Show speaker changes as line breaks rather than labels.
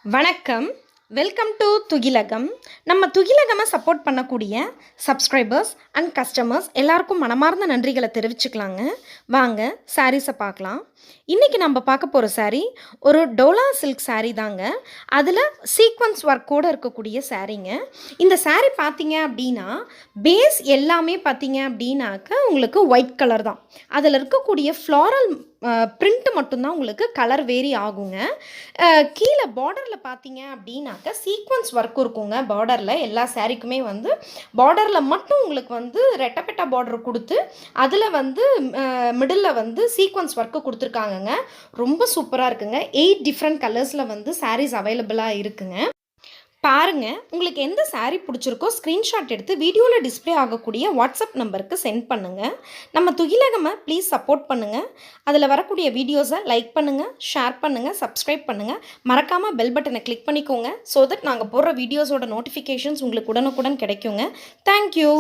வணக்கம். Welcome to Thugilagam. நம்ம துகிலகமை சப்போர்ட் பண்ணக்கூடிய சப்ஸ்கிரைபர்ஸ் அண்ட் கஸ்டமர்ஸ் எல்லாருக்கும் மனமார்ந்த நன்றிகளை தெரிவிச்சுக்கலாங்க. வாங்க சாரீஸை பார்க்கலாம். இன்றைக்கி நம்ம பார்க்க போகிற சாரீ ஒரு டோலா சில்க் சாரீ தாங்க. அதில் சீக்வன்ஸ் ஒர்க்கோடு இருக்கக்கூடிய சாரீங்க. இந்த சாரீ பார்த்தீங்க அப்படின்னா பேஸ் எல்லாமே பார்த்தீங்க அப்படின்னாக்க உங்களுக்கு ஒயிட் கலர் தான். அதில் இருக்கக்கூடிய ஃப்ளாரல் பிரிண்ட் மட்டும்தான் உங்களுக்கு கலர் வேரி ஆகுங்க. கீழே பார்டரில் பார்த்தீங்க அப்படின்னாக்க சீக்வன்ஸ் ஒர்க் இருக்குங்க. பார்டரில் எல்லா சாரீக்குமே வந்து பார்டரில் மட்டும் உங்களுக்கு வந்து ரெட்டப்பெட்டா பார்டர் கொடுத்து அதில் வந்து மிடில் வந்து சீக்வன்ஸ் ஒர்க்கு கொடுத்துருக்காங்கங்க. ரொம்ப சூப்பராக இருக்குங்க. 8 டிஃப்ரெண்ட் கலர்ஸில் வந்து சாரீஸ் அவைலபிளாக இருக்குங்க. பாருங்கள், உங்களுக்கு எந்த சாரீ பிடிச்சிருக்கோ ஸ்க்ரீன்ஷாட் எடுத்து வீடியோவில் டிஸ்பிளே ஆகக்கூடிய வாட்ஸ்அப் நம்பருக்கு சென்ட் பண்ணுங்கள். நம்ம துகிலகமை ப்ளீஸ் சப்போர்ட் பண்ணுங்கள். அதில் வரக்கூடிய வீடியோஸை லைக் பண்ணுங்கள், ஷேர் பண்ணுங்கள், சப்ஸ்கிரைப் பண்ணுங்கள். மறக்காமல் பெல் பட்டனை கிளிக் பண்ணிக்கோங்க. ஸோ தட் நாங்கள் போடுற வீடியோஸோட நோட்டிஃபிகேஷன்ஸ் உங்களுக்கு உடனுக்குடன் கிடைக்குங்க. தேங்க்யூ.